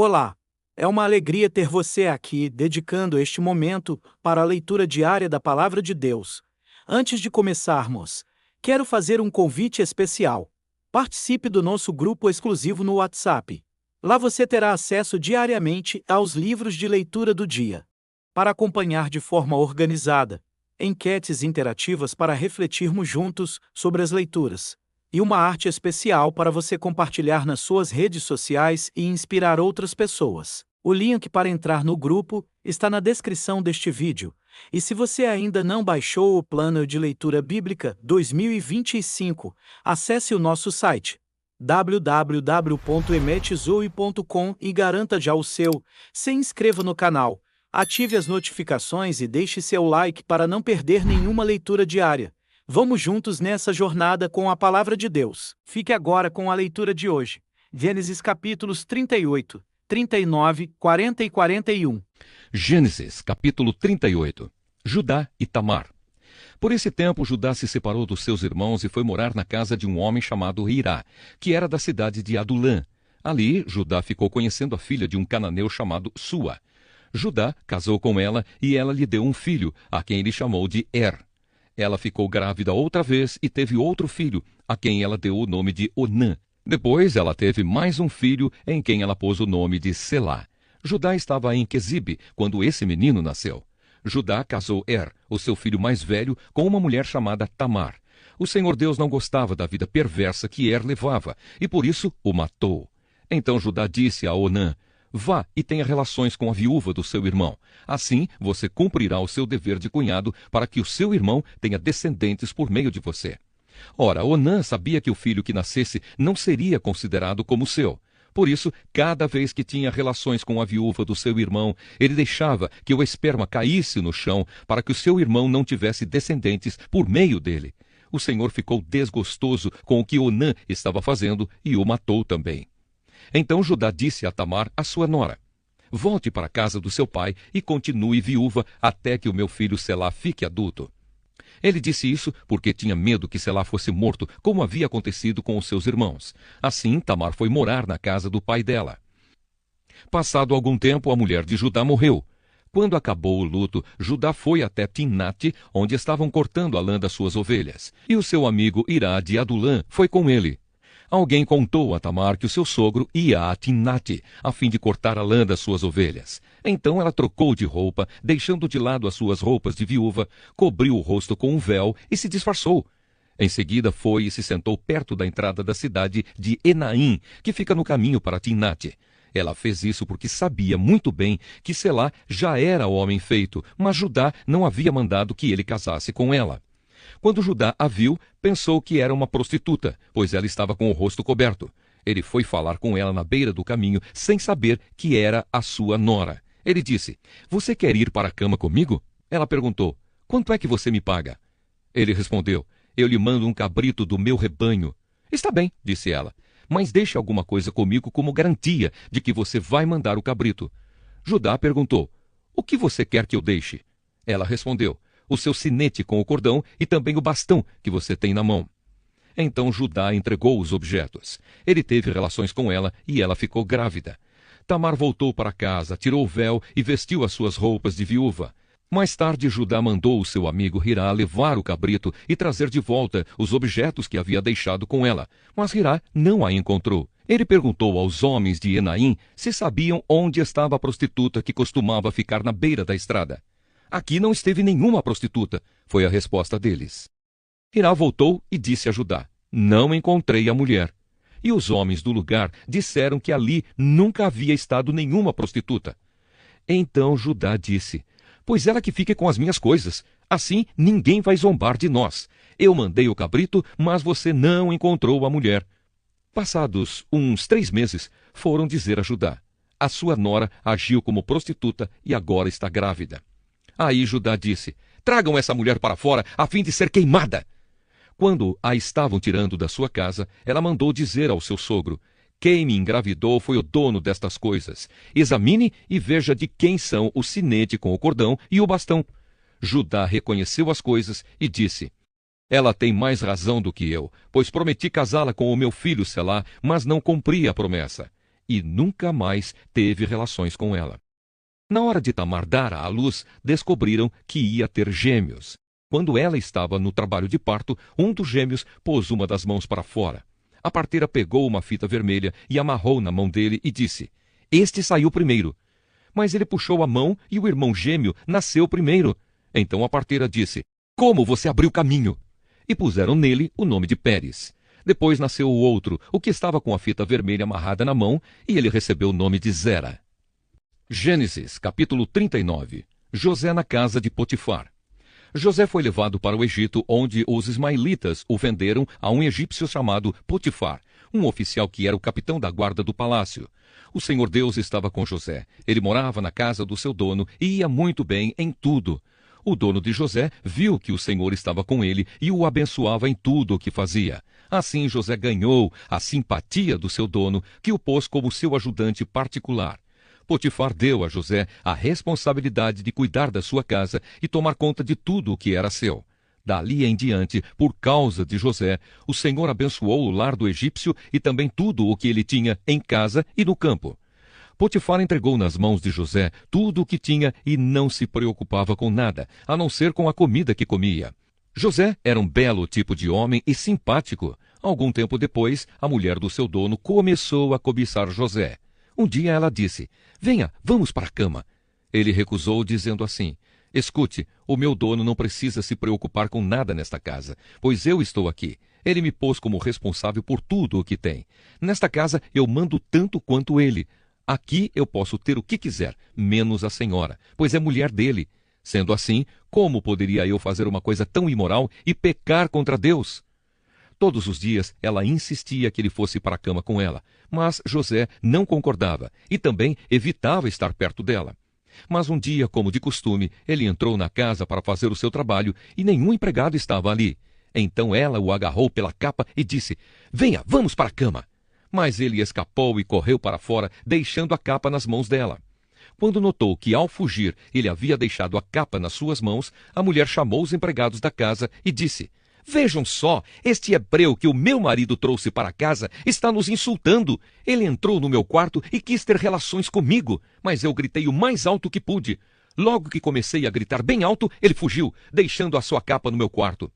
Olá! É uma alegria ter você aqui, dedicando este momento para a leitura diária da Palavra de Deus. Antes de começarmos, quero fazer um convite especial. Participe do nosso grupo exclusivo no WhatsApp. Lá você terá acesso diariamente aos livros de leitura do dia. Para acompanhar de forma organizada, enquetes interativas para refletirmos juntos sobre as leituras, e uma arte especial para você compartilhar nas suas redes sociais e inspirar outras pessoas. O link para entrar no grupo está na descrição deste vídeo. E se você ainda não baixou o Plano de Leitura Bíblica 2025, acesse o nosso site www.emetzoe.com e garanta já o seu. Se inscreva no canal, ative as notificações e deixe seu like para não perder nenhuma leitura diária. Vamos juntos nessa jornada com a Palavra de Deus. Fique agora com a leitura de hoje. Gênesis capítulos 38, 39, 40 e 41. Gênesis capítulo 38. Judá e Tamar. Por esse tempo, Judá se separou dos seus irmãos e foi morar na casa de um homem chamado Hirá, que era da cidade de Adulã. Ali, Judá ficou conhecendo a filha de um cananeu chamado Sua. Judá casou com ela e ela lhe deu um filho, a quem ele chamou de Ela ficou grávida outra vez e teve outro filho, a quem ela deu o nome de Onã. Depois ela teve mais um filho, em quem ela pôs o nome de Selá. Judá estava em Quezibe quando esse menino nasceu. Judá casou o seu filho mais velho, com uma mulher chamada Tamar. O Senhor Deus não gostava da vida perversa que levava, e por isso o matou. Então Judá disse a Onã: vá e tenha relações com a viúva do seu irmão. Assim você cumprirá o seu dever de cunhado para que o seu irmão tenha descendentes por meio de você. Ora, Onã sabia que o filho que nascesse não seria considerado como seu. Por isso, cada vez que tinha relações com a viúva do seu irmão, ele deixava que o esperma caísse no chão para que o seu irmão não tivesse descendentes por meio dele. O Senhor ficou desgostoso com o que Onã estava fazendo e o matou também. Então Judá disse a Tamar, a sua nora: volte para a casa do seu pai e continue viúva até que o meu filho Selá fique adulto. Ele disse isso porque tinha medo que Selá fosse morto, como havia acontecido com os seus irmãos. Assim, Tamar foi morar na casa do pai dela. Passado algum tempo, a mulher de Judá morreu. Quando acabou o luto, Judá foi até Timnate, onde estavam cortando a lã das suas ovelhas. E o seu amigo Hirá de Adulã foi com ele. Alguém contou a Tamar que o seu sogro ia a Timnate, a fim de cortar a lã das suas ovelhas. Então ela trocou de roupa, deixando de lado as suas roupas de viúva, cobriu o rosto com um véu e se disfarçou. Em seguida foi e se sentou perto da entrada da cidade de Enaim, que fica no caminho para Timnate. Ela fez isso porque sabia muito bem que Selá já era homem feito, mas Judá não havia mandado que ele casasse com ela. Quando Judá a viu, pensou que era uma prostituta, pois ela estava com o rosto coberto. Ele foi falar com ela na beira do caminho, sem saber que era a sua nora. Ele disse: você quer ir para a cama comigo? Ela perguntou: quanto é que você me paga? Ele respondeu: eu lhe mando um cabrito do meu rebanho. Está bem, disse ela, mas deixe alguma coisa comigo como garantia de que você vai mandar o cabrito. Judá perguntou: o que você quer que eu deixe? Ela respondeu: o seu sinete com o cordão e também o bastão que você tem na mão. Então Judá entregou os objetos. Ele teve relações com ela e ela ficou grávida. Tamar voltou para casa, tirou o véu e vestiu as suas roupas de viúva. Mais tarde, Judá mandou o seu amigo Hirá levar o cabrito e trazer de volta os objetos que havia deixado com ela. Mas Hirá não a encontrou. Ele perguntou aos homens de Enaim se sabiam onde estava a prostituta que costumava ficar na beira da estrada. Aqui não esteve nenhuma prostituta, foi a resposta deles. Hirá voltou e disse a Judá: não encontrei a mulher. E os homens do lugar disseram que ali nunca havia estado nenhuma prostituta. Então Judá disse: pois ela que fique com as minhas coisas, assim ninguém vai zombar de nós. Eu mandei o cabrito, mas você não encontrou a mulher. Passados uns 3 meses, foram dizer a Judá: a sua nora agiu como prostituta e agora está grávida. Aí Judá disse: tragam essa mulher para fora, a fim de ser queimada. Quando a estavam tirando da sua casa, ela mandou dizer ao seu sogro: quem me engravidou foi o dono destas coisas. Examine e veja de quem são o sinete com o cordão e o bastão. Judá reconheceu as coisas e disse: ela tem mais razão do que eu, pois prometi casá-la com o meu filho Selá, mas não cumpri a promessa. e nunca mais teve relações com ela. Na hora de Tamar dar à luz, descobriram que ia ter gêmeos. Quando ela estava no trabalho de parto, um dos gêmeos pôs uma das mãos para fora. A parteira pegou uma fita vermelha e amarrou na mão dele e disse: "Este saiu primeiro." Mas ele puxou a mão e o irmão gêmeo nasceu primeiro. Então a parteira disse: "Como você abriu caminho?" E puseram nele o nome de Pérez. Depois nasceu o outro, o que estava com a fita vermelha amarrada na mão, e ele recebeu o nome de Zera. Gênesis, capítulo 39. José na casa de Potifar. José foi levado para o Egito, onde os ismaelitas o venderam a um egípcio chamado Potifar, um oficial que era o capitão da guarda do palácio. O Senhor Deus estava com José. Ele morava na casa do seu dono e ia muito bem em tudo. O dono de José viu que o Senhor estava com ele e o abençoava em tudo o que fazia. Assim José ganhou a simpatia do seu dono, que o pôs como seu ajudante particular. Potifar deu a José a responsabilidade de cuidar da sua casa e tomar conta de tudo o que era seu. Dali em diante, por causa de José, o Senhor abençoou o lar do egípcio e também tudo o que ele tinha em casa e no campo. Potifar entregou nas mãos de José tudo o que tinha e não se preocupava com nada, a não ser com a comida que comia. José era um belo tipo de homem e simpático. Algum tempo depois, a mulher do seu dono começou a cobiçar José. Um dia ela disse: "Venha, vamos para a cama." Ele recusou, dizendo assim: "Escute, o meu dono não precisa se preocupar com nada nesta casa, pois eu estou aqui. Ele me pôs como responsável por tudo o que tem. Nesta casa eu mando tanto quanto ele. Aqui eu posso ter o que quiser, menos a senhora, pois é mulher dele. Sendo assim, como poderia eu fazer uma coisa tão imoral e pecar contra Deus?" Todos os dias ela insistia que ele fosse para a cama com ela, mas José não concordava e também evitava estar perto dela. Mas um dia, como de costume, ele entrou na casa para fazer o seu trabalho e nenhum empregado estava ali. Então ela o agarrou pela capa e disse: "Venha, vamos para a cama." Mas ele escapou e correu para fora, deixando a capa nas mãos dela. Quando notou que, ao fugir, ele havia deixado a capa nas suas mãos, a mulher chamou os empregados da casa e disse: "Vejam só, este hebreu que o meu marido trouxe para casa está nos insultando. Ele entrou no meu quarto e quis ter relações comigo, mas eu gritei o mais alto que pude. Logo que comecei a gritar bem alto, ele fugiu, deixando a sua capa no meu quarto."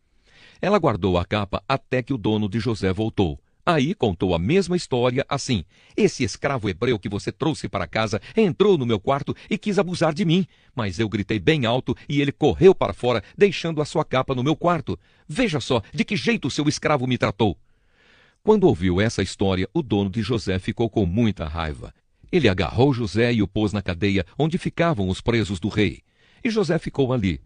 Ela guardou a capa até que o dono de José voltou. Aí contou a mesma história assim: "Esse escravo hebreu que você trouxe para casa entrou no meu quarto e quis abusar de mim, mas eu gritei bem alto e ele correu para fora, deixando a sua capa no meu quarto. Veja só de que jeito o seu escravo me tratou." Quando ouviu essa história, o dono de José ficou com muita raiva. Ele agarrou José e o pôs na cadeia onde ficavam os presos do rei. E José ficou ali.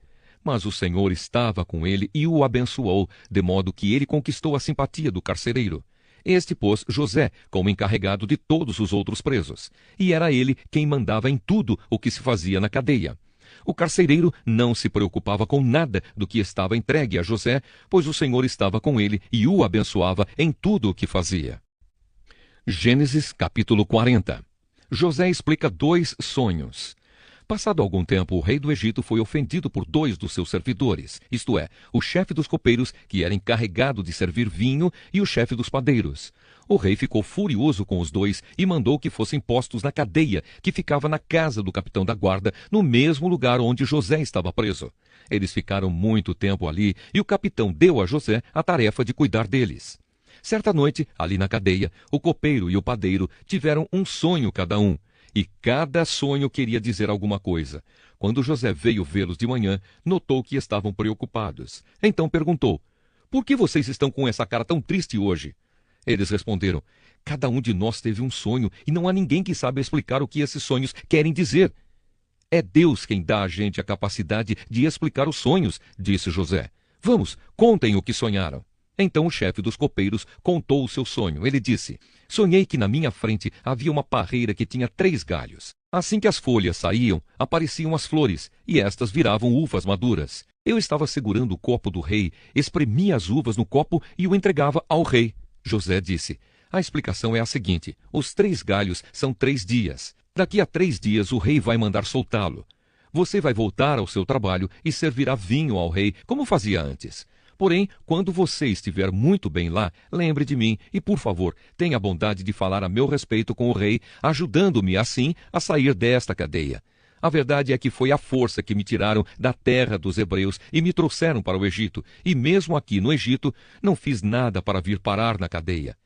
Mas o Senhor estava com ele e o abençoou, de modo que ele conquistou a simpatia do carcereiro. Este pôs José como encarregado de todos os outros presos, e era ele quem mandava em tudo o que se fazia na cadeia. O carcereiro não se preocupava com nada do que estava entregue a José, pois o Senhor estava com ele e o abençoava em tudo o que fazia. Gênesis capítulo 40. José explica 2 sonhos. Passado algum tempo, o rei do Egito foi ofendido por 2 dos seus servidores, isto é, o chefe dos copeiros, que era encarregado de servir vinho, e o chefe dos padeiros. O rei ficou furioso com os 2 e mandou que fossem postos na cadeia, que ficava na casa do capitão da guarda, no mesmo lugar onde José estava preso. Eles ficaram muito tempo ali e o capitão deu a José a tarefa de cuidar deles. Certa noite, ali na cadeia, o copeiro e o padeiro tiveram um sonho cada um. E cada sonho queria dizer alguma coisa. Quando José veio vê-los de manhã, notou que estavam preocupados. Então perguntou: "Por que vocês estão com essa cara tão triste hoje?" Eles responderam: "Cada um de nós teve um sonho e não há ninguém que saiba explicar o que esses sonhos querem dizer." "É Deus quem dá a gente a capacidade de explicar os sonhos", disse José. "Vamos, contem o que sonharam." Então o chefe dos copeiros contou o seu sonho. Ele disse: "Sonhei que na minha frente havia uma parreira que tinha 3 galhos. Assim que as folhas saíam, apareciam as flores, e estas viravam uvas maduras. Eu estava segurando o copo do rei, espremia as uvas no copo e o entregava ao rei." José disse: "A explicação é a seguinte: os 3 galhos são 3 dias. Daqui a 3 dias o rei vai mandar soltá-lo. Você vai voltar ao seu trabalho e servirá vinho ao rei, como fazia antes. Porém, quando você estiver muito bem lá, lembre de mim e, por favor, tenha a bondade de falar a meu respeito com o rei, ajudando-me assim a sair desta cadeia. A verdade é que foi à força que me tiraram da terra dos hebreus e me trouxeram para o Egito, e mesmo aqui no Egito não fiz nada para vir parar na cadeia.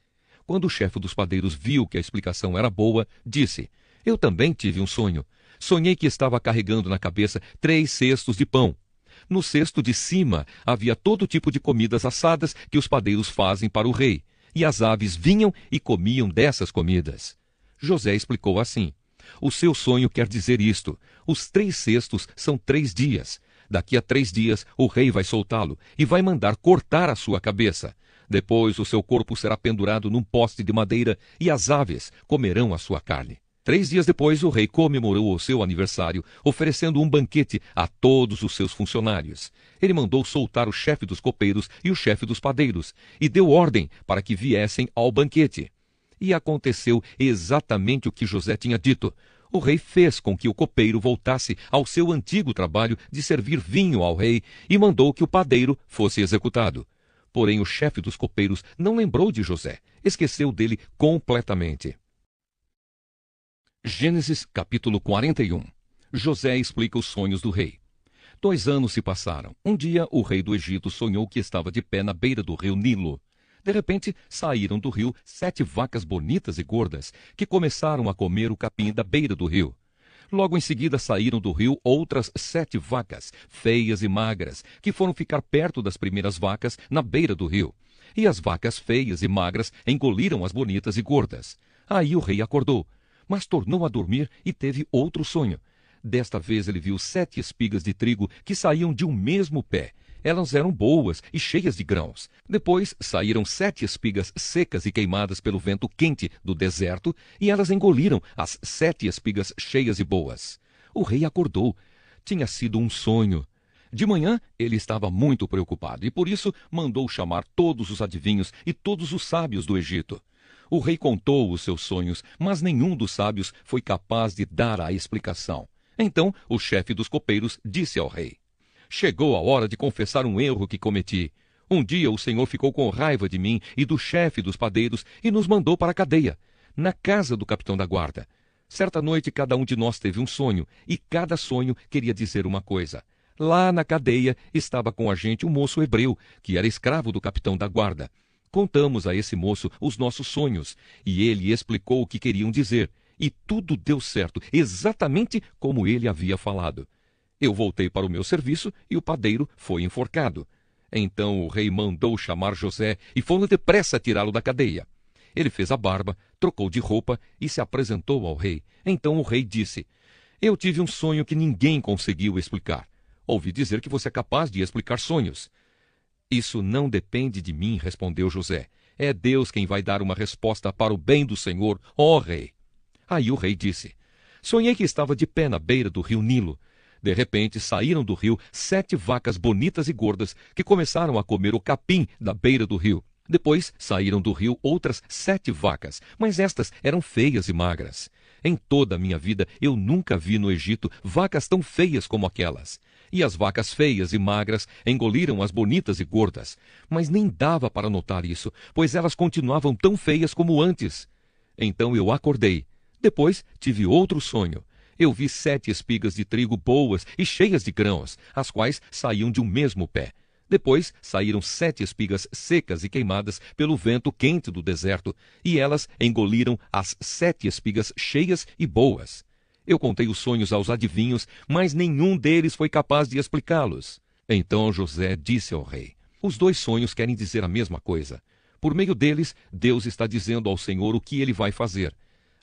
Quando o chefe dos padeiros viu que a explicação era boa, disse: eu também tive um sonho. Sonhei que estava carregando na cabeça 3 cestos de pão. No cesto de cima havia todo tipo de comidas assadas que os padeiros fazem para o rei, e as aves vinham e comiam dessas comidas. José explicou assim: o seu sonho quer dizer isto: os 3 cestos são 3 dias. Daqui a 3 dias o rei vai soltá-lo e vai mandar cortar a sua cabeça. Depois o seu corpo será pendurado num poste de madeira e as aves comerão a sua carne. 3 dias depois, o rei comemorou o seu aniversário, oferecendo um banquete a todos os seus funcionários. Ele mandou soltar o chefe dos copeiros e o chefe dos padeiros, e deu ordem para que viessem ao banquete. E aconteceu exatamente o que José tinha dito. O rei fez com que o copeiro voltasse ao seu antigo trabalho de servir vinho ao rei e mandou que o padeiro fosse executado. Porém, o chefe dos copeiros não lembrou de José, esqueceu dele completamente. Gênesis capítulo 41. José explica os sonhos do rei. 2 anos se passaram. Um dia, o rei do Egito sonhou que estava de pé na beira do rio Nilo. De repente, saíram do rio 7 vacas bonitas e gordas, que começaram a comer o capim da beira do rio. Logo em seguida, saíram do rio outras 7 vacas, feias e magras, que foram ficar perto das primeiras vacas na beira do rio. E as vacas feias e magras engoliram as bonitas e gordas. Aí o rei acordou, mas tornou a dormir e teve outro sonho. Desta vez ele viu 7 espigas de trigo que saíam de um mesmo pé. Elas eram boas e cheias de grãos. Depois saíram 7 espigas secas e queimadas pelo vento quente do deserto, e elas engoliram as 7 espigas cheias e boas. O rei acordou. Tinha sido um sonho. De manhã, ele estava muito preocupado e por isso mandou chamar todos os adivinhos e todos os sábios do Egito. O rei contou os seus sonhos, mas nenhum dos sábios foi capaz de dar a explicação. Então, o chefe dos copeiros disse ao rei: chegou a hora de confessar um erro que cometi. Um dia o Senhor ficou com raiva de mim e do chefe dos padeiros e nos mandou para a cadeia, na casa do capitão da guarda. Certa noite cada um de nós teve um sonho, e cada sonho queria dizer uma coisa. Lá na cadeia estava com a gente um moço hebreu, que era escravo do capitão da guarda. Contamos a esse moço os nossos sonhos, e ele explicou o que queriam dizer, e tudo deu certo, exatamente como ele havia falado. Eu voltei para o meu serviço e o padeiro foi enforcado. Então o rei mandou chamar José e foram depressa tirá-lo da cadeia. Ele fez a barba, trocou de roupa e se apresentou ao rei. Então o rei disse: eu tive um sonho que ninguém conseguiu explicar. Ouvi dizer que você é capaz de explicar sonhos. Isso não depende de mim, respondeu José. É Deus quem vai dar uma resposta para o bem do Senhor, ó rei. Aí o rei disse: sonhei que estava de pé na beira do rio Nilo. De repente, saíram do rio 7 vacas bonitas e gordas, que começaram a comer o capim da beira do rio. Depois, saíram do rio outras 7 vacas, mas estas eram feias e magras. Em toda a minha vida, eu nunca vi no Egito vacas tão feias como aquelas. E as vacas feias e magras engoliram as bonitas e gordas. Mas nem dava para notar isso, pois elas continuavam tão feias como antes. Então eu acordei. Depois, tive outro sonho. Eu vi 7 espigas de trigo boas e cheias de grãos, as quais saíam de um mesmo pé. Depois saíram 7 espigas secas e queimadas pelo vento quente do deserto, e elas engoliram as 7 espigas cheias e boas. Eu contei os sonhos aos adivinhos, mas nenhum deles foi capaz de explicá-los. Então José disse ao rei: os 2 sonhos querem dizer a mesma coisa. Por meio deles, Deus está dizendo ao Senhor o que ele vai fazer.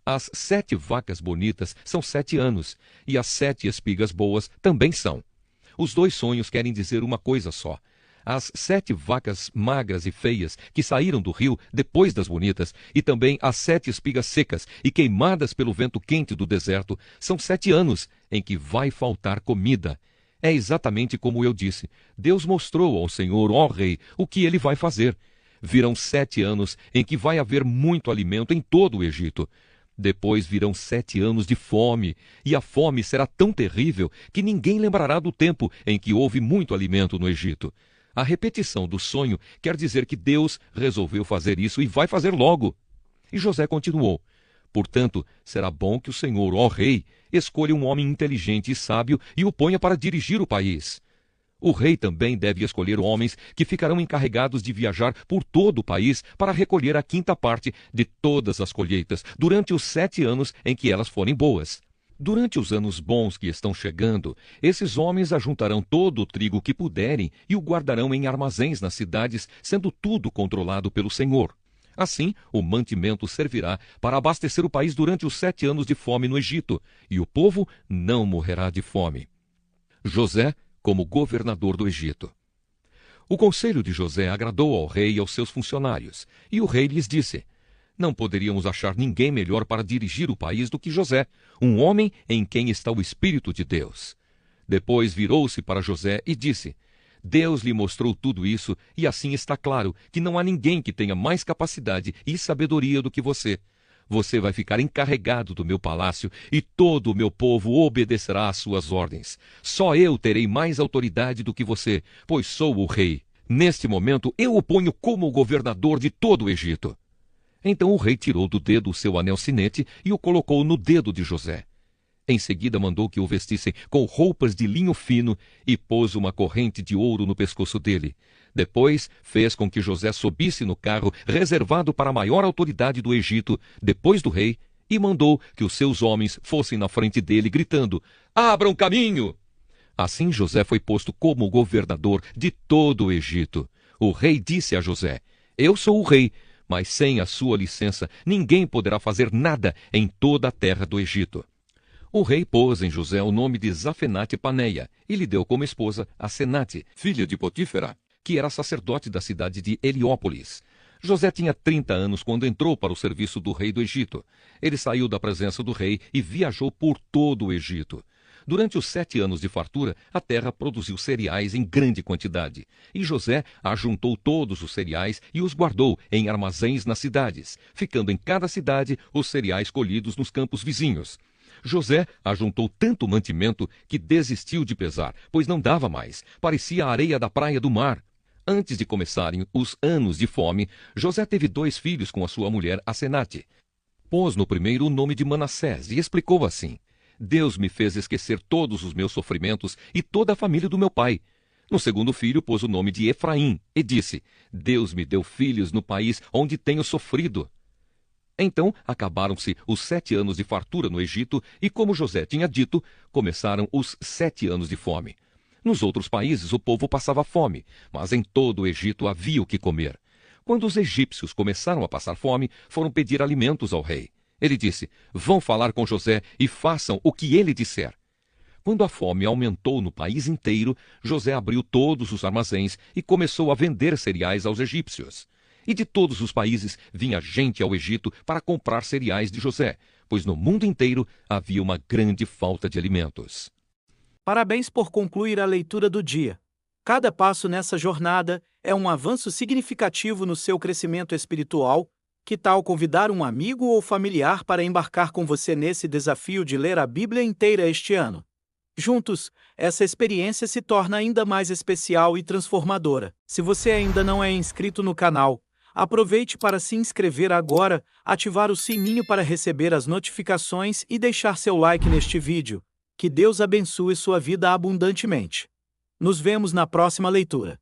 As 7 vacas bonitas são 7 anos, e as 7 espigas boas também são. Os 2 sonhos querem dizer uma coisa só. As 7 vacas magras e feias que saíram do rio depois das bonitas, e também as 7 espigas secas e queimadas pelo vento quente do deserto, são 7 anos em que vai faltar comida. É exatamente como eu disse. Deus mostrou ao Senhor, ó rei, o que ele vai fazer. Virão 7 anos em que vai haver muito alimento em todo o Egito. Depois virão 7 anos de fome, e a fome será tão terrível que ninguém lembrará do tempo em que houve muito alimento no Egito. A repetição do sonho quer dizer que Deus resolveu fazer isso e vai fazer logo. E José continuou: portanto, será bom que o Senhor, ó rei, escolha um homem inteligente e sábio e o ponha para dirigir o país. O rei também deve escolher homens que ficarão encarregados de viajar por todo o país para recolher a quinta parte de todas as colheitas durante os 7 anos em que elas forem boas. Durante os anos bons que estão chegando, esses homens ajuntarão todo o trigo que puderem e o guardarão em armazéns nas cidades, sendo tudo controlado pelo Senhor. Assim, o mantimento servirá para abastecer o país durante os 7 anos de fome no Egito, e o povo não morrerá de fome. José como governador do Egito. O conselho de José agradou ao rei e aos seus funcionários, e o rei lhes disse: não poderíamos achar ninguém melhor para dirigir o país do que José, um homem em quem está o Espírito de Deus. Depois virou-se para José e disse: Deus lhe mostrou tudo isso, e assim está claro que não há ninguém que tenha mais capacidade e sabedoria do que você. Você vai ficar encarregado do meu palácio e todo o meu povo obedecerá às suas ordens. Só eu terei mais autoridade do que você, pois sou o rei. Neste momento, eu o ponho como governador de todo o Egito. Então o rei tirou do dedo o seu anel sinete e o colocou no dedo de José. Em seguida mandou que o vestissem com roupas de linho fino e pôs uma corrente de ouro no pescoço dele. Depois fez com que José subisse no carro reservado para a maior autoridade do Egito, depois do rei, e mandou que os seus homens fossem na frente dele, gritando: abram caminho! Assim José foi posto como governador de todo o Egito. O rei disse a José: eu sou o rei, mas sem a sua licença ninguém poderá fazer nada em toda a terra do Egito. O rei pôs em José o nome de Zafenate-Paneia e lhe deu como esposa Asenate, filha de Potífera, que era sacerdote da cidade de Heliópolis. José tinha 30 anos quando entrou para o serviço do rei do Egito. Ele saiu da presença do rei e viajou por todo o Egito. Durante os 7 anos de fartura, a terra produziu cereais em grande quantidade. E José ajuntou todos os cereais e os guardou em armazéns nas cidades, ficando em cada cidade os cereais colhidos nos campos vizinhos. José ajuntou tanto mantimento que desistiu de pesar, pois não dava mais. Parecia a areia da praia do mar. Antes de começarem os anos de fome, José teve 2 filhos com a sua mulher Asenate. Pôs no primeiro o nome de Manassés e explicou assim: Deus me fez esquecer todos os meus sofrimentos e toda a família do meu pai. No segundo filho pôs o nome de Efraim e disse: Deus me deu filhos no país onde tenho sofrido. Então acabaram-se os 7 anos de fartura no Egito e, como José tinha dito, começaram os 7 anos de fome. Nos outros países o povo passava fome, mas em todo o Egito havia o que comer. Quando os egípcios começaram a passar fome, foram pedir alimentos ao rei. Ele disse: vão falar com José e façam o que ele disser. Quando a fome aumentou no país inteiro, José abriu todos os armazéns e começou a vender cereais aos egípcios. E de todos os países vinha gente ao Egito para comprar cereais de José, pois no mundo inteiro havia uma grande falta de alimentos. Parabéns por concluir a leitura do dia. Cada passo nessa jornada é um avanço significativo no seu crescimento espiritual. Que tal convidar um amigo ou familiar para embarcar com você nesse desafio de ler a Bíblia inteira este ano? Juntos, essa experiência se torna ainda mais especial e transformadora. Se você ainda não é inscrito no canal, aproveite para se inscrever agora, ativar o sininho para receber as notificações e deixar seu like neste vídeo. Que Deus abençoe sua vida abundantemente. Nos vemos na próxima leitura.